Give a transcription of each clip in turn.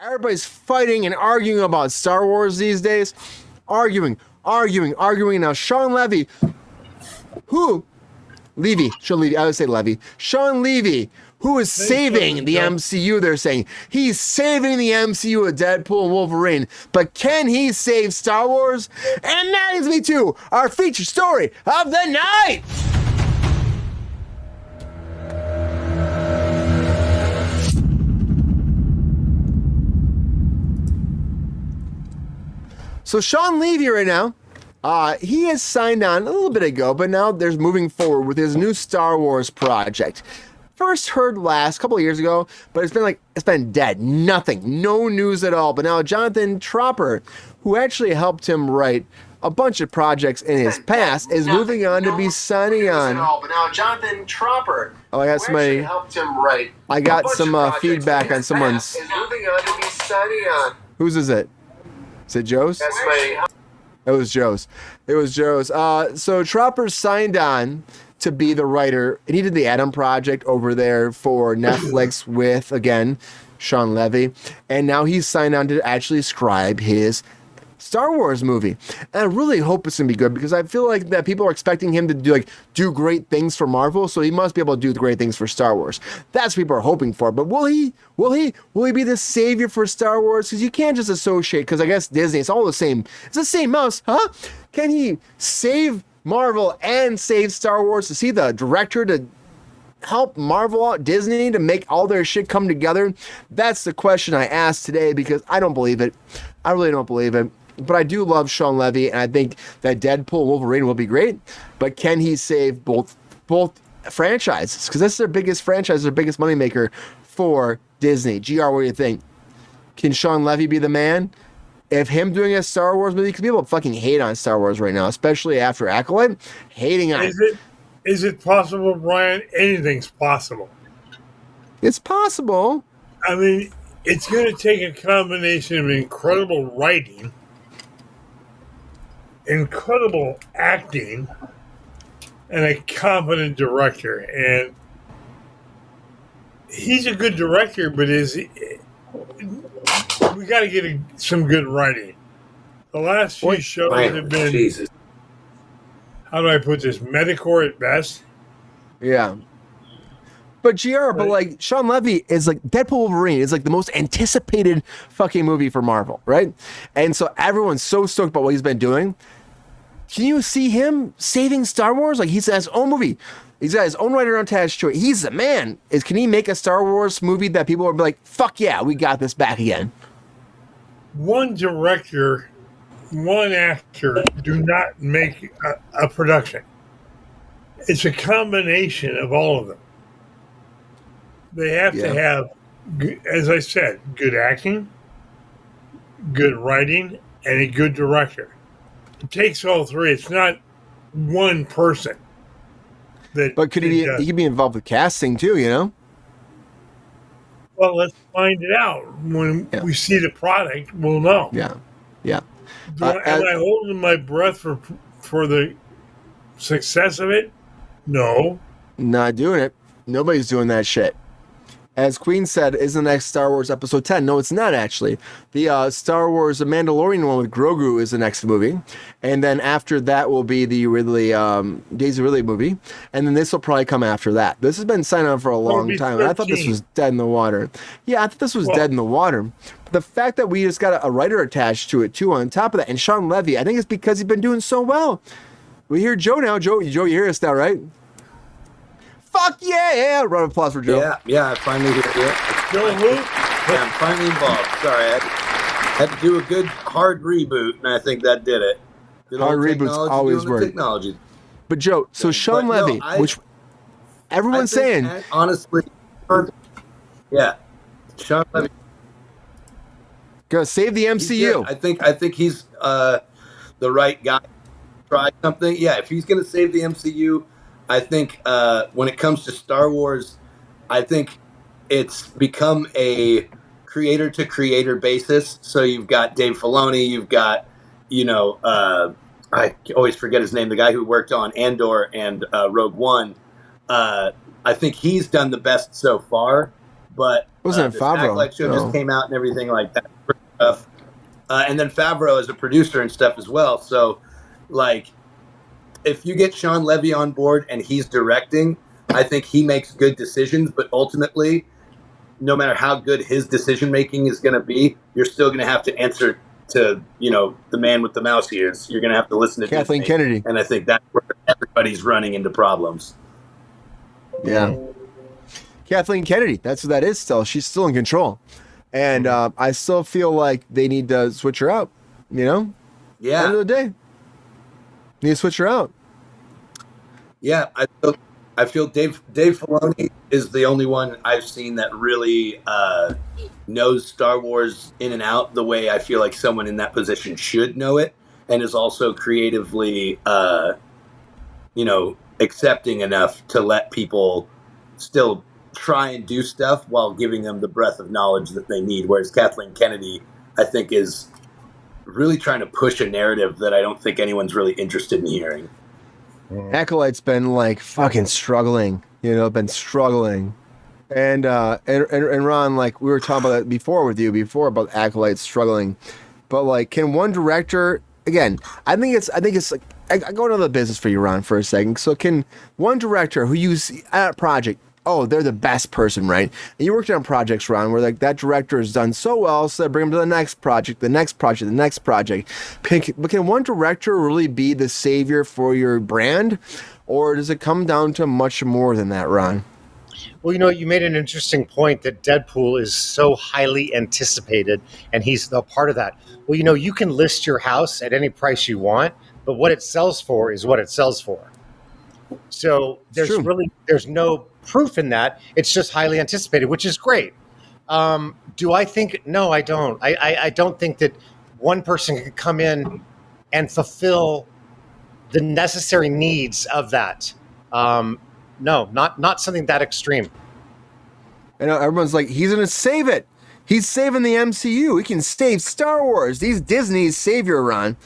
Everybody's fighting and arguing about Star Wars these days. Arguing. Now, Shawn Levy, Shawn Levy, who is saving the MCU, they're saying. He's saving the MCU with Deadpool and Wolverine. But can he save Star Wars? And that leads me to our feature story of the night. So Shawn Levy right now, he has signed on a little bit ago, but now there's moving forward with his new Star Wars project. First heard last couple of years ago, but it's been dead. Nothing. No news at all. But now Jonathan Tropper, who actually helped him write a bunch of projects in his past, is moving on to be signing on. But now Jonathan Tropper, I got somebody helped him write. I got some feedback on someone's. Is moving on to be signing on. Whose is it? Is it Joe's? It was Joe's. So Tropper signed on to be the writer, and he did the Adam Project over there for Netflix with, again, Shawn Levy. And now he's signed on to actually scribe his Star Wars movie. And I really hope it's going to be good, because I feel like that people are expecting him to do great things for Marvel, so he must be able to do the great things for Star Wars. That's what people are hoping for. But will he be the savior for Star Wars? Because you can't just associate, because I guess Disney, it's all the same. It's the same mouse, huh? Can he save Marvel and save Star Wars? Is he the director to help Marvel out, Disney, to make all their shit come together? That's the question I asked today, because I don't believe it. I really don't believe it. But I do love Shawn Levy, and I think that Deadpool Wolverine will be great. But can he save both franchises? Because that's their biggest franchise, their biggest moneymaker for Disney. GR, what do you think? Can Shawn Levy be the man? If him doing a Star Wars movie, because people fucking hate on Star Wars right now, especially after Acolyte, hating on it. Is it possible, Brian? Anything's possible. It's possible. I mean, it's going to take a combination of incredible writing, incredible acting, and a competent director. And he's a good director, but we got to get some good writing. The last few shows have been, Jesus. How do I put this, Medicore at best. Yeah. But but Shawn Levy is Deadpool Wolverine is the most anticipated fucking movie for Marvel, right? And so everyone's so stoked about what he's been doing. Can you see him saving Star Wars? He's his own movie. He's got his own writer attached to it. He's the man. Can he make a Star Wars movie that people will be like, fuck yeah, we got this back again? One director, one actor do not make a production. It's a combination of all of them. They have to have, as I said, good acting, good writing, and a good director. It takes all three. It's not one person. But could he could be involved with casting too, you know? Well, let's find it out. When we see the product, we'll know. Yeah. Am I holding my breath for the success of it? No. Not doing it. Nobody's doing that shit. As Queen said, is the next Star Wars Episode 10. No, it's not actually. The Star Wars The Mandalorian one with Grogu is the next movie. And then after that will be the Daisy Ridley movie. And then this will probably come after that. This has been signed on for a long time. And I thought this was dead in the water. Yeah, I thought this was dead in the water. But the fact that we just got a writer attached to it, too, on top of that. And Shawn Levy, I think it's because he's been doing so well. We hear Joe now. Joe, you hear us now, right? Fuck yeah! Round of applause for Joe. Yeah, I finally hear you. Joe who? Yeah, I'm finally involved. Sorry, I had to do a good hard reboot, and I think that did it. Hard reboots always work. Technology. But Joe, so Shawn Levy, which everyone's saying, honestly, yeah, Shawn Levy. Go save the MCU. I think he's the right guy. Try something. Yeah, if he's going to save the MCU. I think when it comes to Star Wars, I think it's become a creator-to-creator basis. So you've got Dave Filoni, you've got, I always forget his name, the guy who worked on Andor and Rogue One. I think he's done the best so far. but Wasn't it this Favreau? Acolyte show No. just came out and everything like that stuff. And then Favreau is a producer and stuff as well. So, like, if you get Shawn Levy on board and he's directing, I think he makes good decisions. But ultimately, no matter how good his decision making is going to be, you're still going to have to answer to, you know, the man with the mouse ears. You're going to have to listen to Kathleen Disney. Kennedy. And I think that's where everybody's running into problems. Yeah. Kathleen Kennedy. That's what that is still. She's still in control. And I still feel like they need to switch her out, you know? Yeah. End of the day. Need to switch her out. Yeah, I feel Dave Filoni is the only one I've seen that really knows Star Wars in and out the way I feel like someone in that position should know it, and is also creatively, accepting enough to let people still try and do stuff while giving them the breadth of knowledge that they need. Whereas Kathleen Kennedy, I think, is really trying to push a narrative that I don't think anyone's really interested in hearing. Acolyte's been like fucking struggling, been struggling. And Ron, like we were talking about that before about Acolyte struggling. But like, can one director, again, I think it's like, I go into the business for you, Ron, for a second. So can one director who you see at a project, oh, they're the best person, right? And you worked on projects, Ron, where like that director has done so well, so they bring him to the next project. But can one director really be the savior for your brand? Or does it come down to much more than that, Ron? Well, you made an interesting point that Deadpool is so highly anticipated, and he's a part of that. Well, you can list your house at any price you want, but what it sells for is what it sells for. So there's no proof in that. It's just highly anticipated, which is great. Do I think? No, I don't. I don't think that one person can come in and fulfill the necessary needs of that. No, not something that extreme. And everyone's like, he's going to save it. He's saving the MCU. He can save Star Wars. He's Disney's savior, Ron.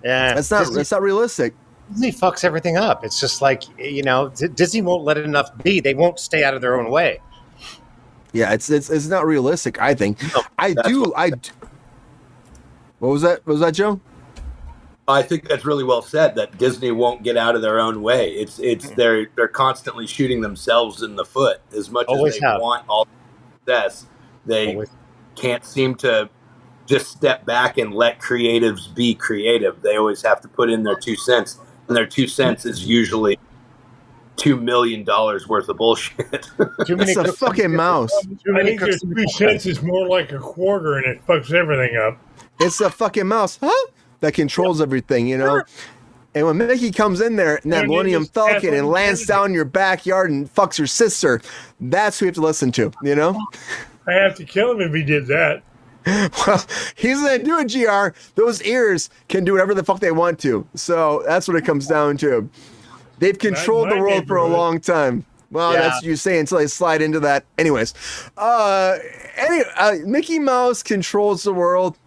Yeah, that's not realistic. Disney fucks everything up. It's just like, Disney won't let it enough be. They won't stay out of their own way. Yeah, it's not realistic, I think. No, What was that? What was that, Joe? I think that's really well said, that Disney won't get out of their own way. It's they're constantly shooting themselves in the foot. As much as they want all the success, they can't seem to just step back and let creatives be creative. They always have to put in their 2 cents, and their 2 cents is usually $2 million worth of bullshit. It's a fucking mouse. I think their 2 cents is more like a quarter, and it fucks everything up. It's a fucking mouse, that controls everything, And when Mickey comes in there in that Millennium Falcon and lands down in your backyard and fucks your sister, that's who you have to listen to, I have to kill him if he did that. Well, he's going to do it, GR. Those ears can do whatever the fuck they want to. So that's what it comes down to. They've controlled the world for a long time. Well, that's what you say until they slide into that. Anyways, Mickey Mouse controls the world.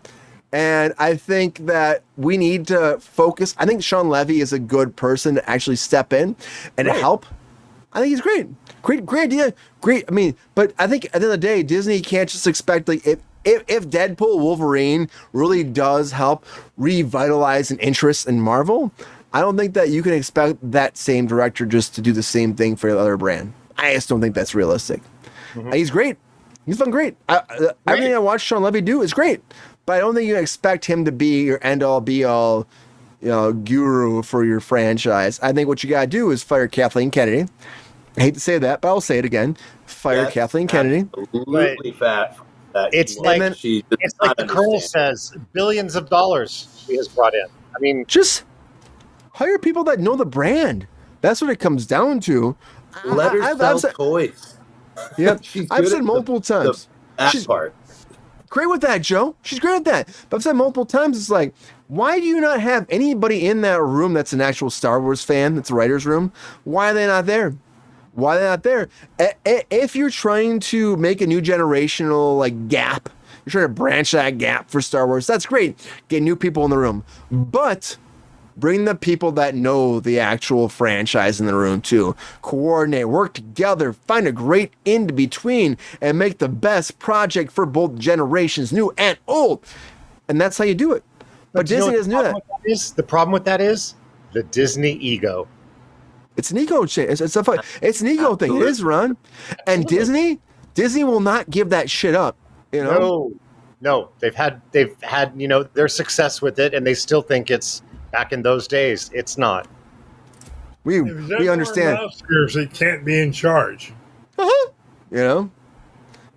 And I think that we need to focus. I think Shawn Levy is a good person to actually step in and to help. I think he's great. Great idea. Great. I mean, but I think at the end of the day, Disney can't just expect, like, if Deadpool Wolverine really does help revitalize an interest in Marvel, I don't think that you can expect that same director just to do the same thing for the other brand. I just don't think that's realistic. Mm-hmm. He's great. He's done great. Everything I watched Shawn Levy do is great. But I don't think you can expect him to be your end-all, be-all, guru for your franchise. I think what you got to do is fire Kathleen Kennedy. I hate to say that, but I'll say it again. Fire Kathleen Kennedy. Absolutely fat. It's like the Colonel says, billions of dollars she has brought in. I mean, just hire people that know the brand. That's what it comes down to. Let her sell toys. Yeah, I've said multiple times. That part. Great with that, Joe. She's great at that. But I've said multiple times, it's like, why do you not have anybody in that room that's an actual Star Wars fan, that's a writer's room? Why are they not there? Why are they not there? If you're trying to make a new generational gap, you're trying to branch that gap for Star Wars, that's great. Get new people in the room. But Bring the people that know the actual franchise in the room too. Coordinate, work together, find a great in-between, and make the best project for both generations, new and old. And that's how you do it. But Disney doesn't do that. The problem with that is the Disney ego. It's an ego change. It's an ego thing. It is, Ron. And Disney will not give that shit up. You know? No. They've had their success with it, and they still think it's back in those days. It's not. We understand. They can't be in charge. You know,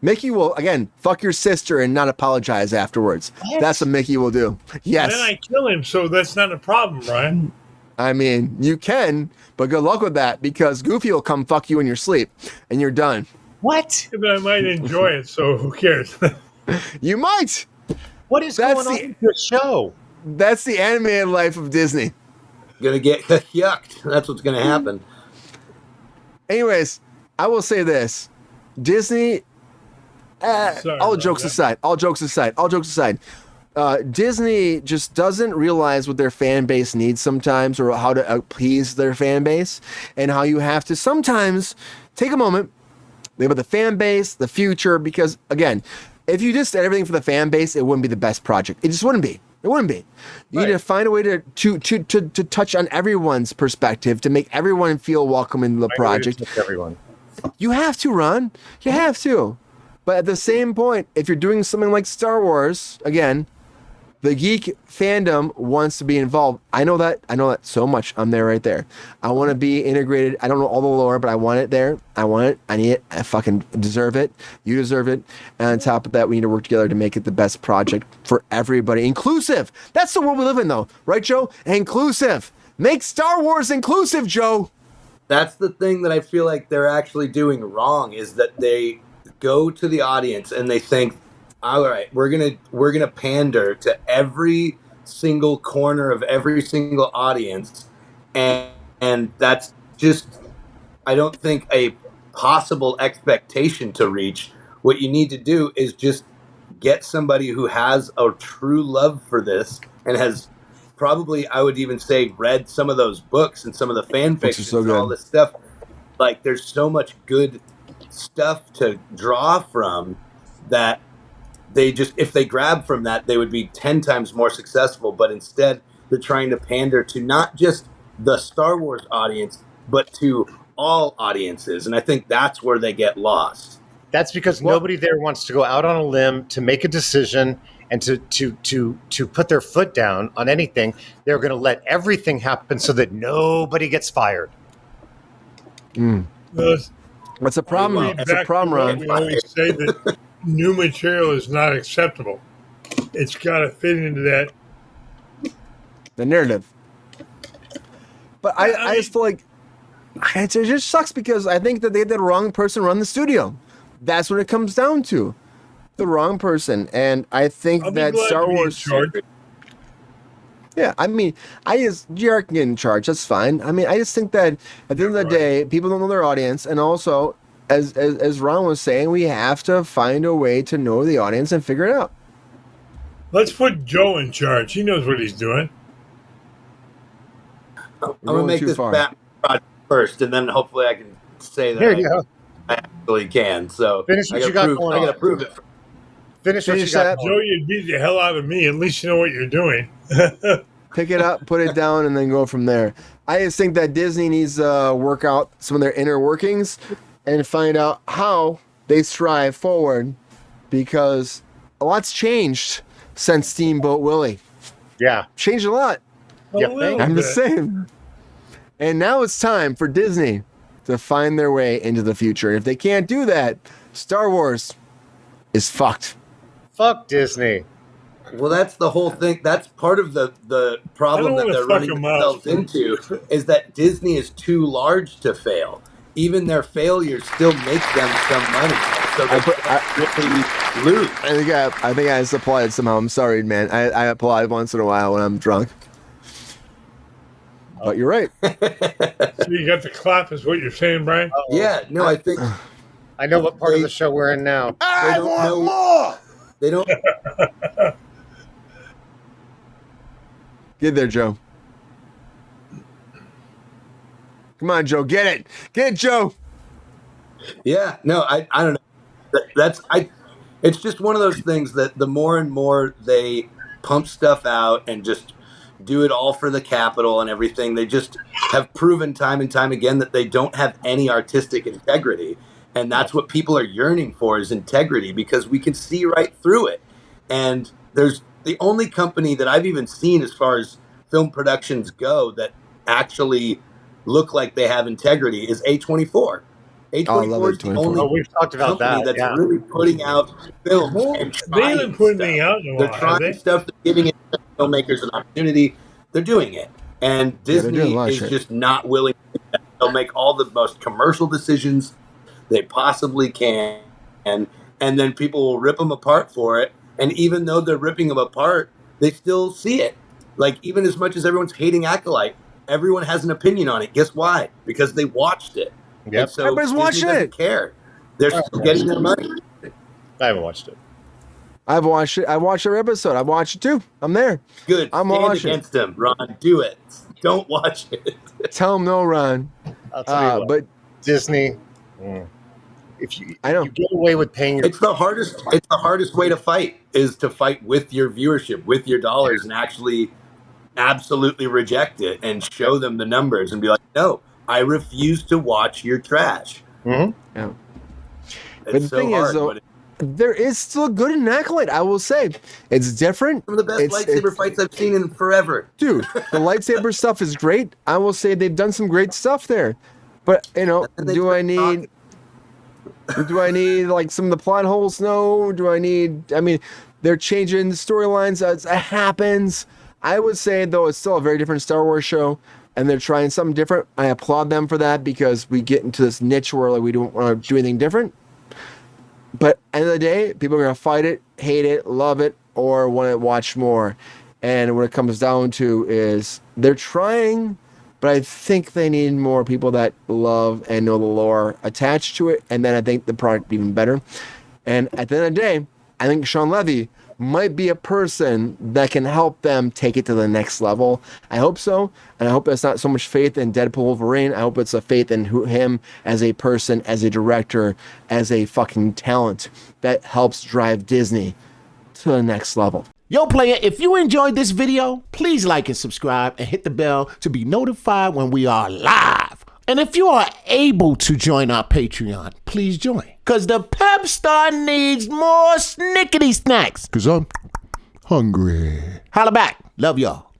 Mickey will again fuck your sister and not apologize afterwards. What? That's what Mickey will do. Yes. Then I kill him, so that's not a problem, Ryan. I mean, you can, but good luck with that because Goofy will come fuck you in your sleep, and you're done. What? But I might enjoy it, so who cares? You might. What is going on with the show? That's the animated life of Disney. Gonna get yucked. That's what's gonna happen. Anyways, I will say this: Disney. All jokes aside, Disney just doesn't realize what their fan base needs sometimes, or how to appease their fan base, and how you have to sometimes take a moment, think about the fan base, the future, because again, if you just did everything for the fan base, it wouldn't be the best project. It just wouldn't be. It wouldn't be. You need to find a way to touch on everyone's perspective, to make everyone feel welcome in the project. Everyone. You have to, Ron. You have to. But at the same point, if you're doing something like Star Wars, again, the geek fandom wants to be involved. I know that so much. I'm there right there. I want to be integrated. I don't know all the lore, but I want it there. I want it. I need it. I fucking deserve it. You deserve it. And on top of that, we need to work together to make it the best project for everybody. Inclusive. That's the world we live in, though. Right, Joe? Inclusive. Make Star Wars inclusive, Joe. That's the thing that I feel like they're actually doing wrong, is that they go to the audience and they think, all right, we're gonna pander to every single corner of every single audience, and that's just, I don't think, a possible expectation to reach. What you need to do is just get somebody who has a true love for this and has probably, I would even say, read some of those books and some of the fan fiction and all this stuff. Like, there's so much good stuff to draw from that. They just, if they grab from that, they would be 10 times more successful. But instead, they're trying to pander to not just the Star Wars audience, but to all audiences. And I think that's where they get lost. That's because nobody there wants to go out on a limb to make a decision and to put their foot down on anything. They're going to let everything happen so that nobody gets fired. What's the problem? That's a problem, Ron. We always say that new material is not acceptable. It's got to fit into the narrative. But I just feel like it just sucks because I think that they had the wrong person run the studio. That's what it comes down to. The wrong person. And I think that Star Wars... Yeah, I mean, JR can get in charge. That's fine. I mean, I just think that at the end of the day, people don't know their audience. And also, as Ron was saying, we have to find a way to know the audience and figure it out. Let's put Joe in charge. He knows what he's doing. I'm going to make this Batman project first, and then hopefully I can say that I actually can. So finish what you got going on. I got to prove it. Finish what you got. Joe, you beat the hell out of me. At least you know what you're doing. Pick it up, put it down, and then go from there. I just think that Disney needs to work out some of their inner workings and find out how they strive forward, because a lot's changed since Steamboat Willie. Yeah. Changed a lot. I'm the same. And now it's time for Disney to find their way into the future. And if they can't do that, Star Wars is fucked. Fuck Disney. Well, that's the whole thing. That's part of the problem that they're running themselves into, is that Disney is too large to fail. Even their failures still make them some money. So they lose. I think I supplied somehow. I'm sorry, man. I applaud once in a while when I'm drunk. But you're right. So you got the clap is what you're saying, Brian? Yeah. No, I think... I know what part of the show we're in now. I want more! They don't... Get there, Joe. Come on, Joe. Get it. Get it, Joe. Yeah, no, I don't know. It's just one of those things that the more and more they pump stuff out and just do it all for the capital and everything, they just have proven time and time again that they don't have any artistic integrity. And that's what people are yearning for, is integrity, because we can see right through it. And there's the only company that I've even seen as far as film productions go that actually look like they have integrity is A24. A24 is the only we've talked about company that. that's really putting out films and They haven't put anything stuff. out in a They're while, have trying they? stuff, they're giving it to filmmakers an opportunity. They're doing it. And they're doing a Disney lot of is shit. just not willing to do that. They'll make all the most commercial decisions they possibly can, and then people will rip them apart for it. And even though they're ripping them apart, they still see it. Like, even as much as everyone's hating Acolyte, everyone has an opinion on it. Guess why? Because they watched it. Yep. And so Everybody's Disney watching doesn't it. care. They're still getting their money. I haven't watched it. I've watched it. I watched every episode. I've watched it too. I'm there. Good. I'm Stand watching. against them, Ron. Do it. Don't watch it. Tell him no, Ron. I'll tell you what. But Disney, if you I know. you get away with paying your It's the hardest way to fight, is to fight with your viewership, with your dollars, and actually absolutely reject it and show them the numbers and be like, no, I refuse to watch your trash. Mhm. Yeah. It's But the so thing hard, is, though, but it's there is still good in Acolyte. I will say, it's different. some of the best It's- lightsaber fights I've seen in forever. Dude, the lightsaber stuff is great. I will say they've done some great stuff there. But And they do I quit need like some of the plot holes? No. I mean, they're changing the storylines as it happens. I would say, though, it's still a very different Star Wars show, and they're trying something different. I applaud them for that, because we get into this niche where like we don't want to do anything different. But end of the day, people are gonna fight it, hate it, love it, or want to watch more. And what it comes down to is they're trying, but I think they need more people that love and know the lore attached to it, and then I think the product be even better. And at the end of the day, I think Shawn Levy might be a person that can help them take it to the next level. I hope so, and I hope it's not so much faith in Deadpool Wolverine. I hope it's a faith in him as a person, as a director, as a fucking talent that helps drive Disney to the next level. Yo, player, if you enjoyed this video, please like and subscribe and hit the bell to be notified when we are live. And if you are able to join our Patreon, please join. Because the Pep Star needs more snickety snacks. Because I'm hungry. Holla back. Love y'all.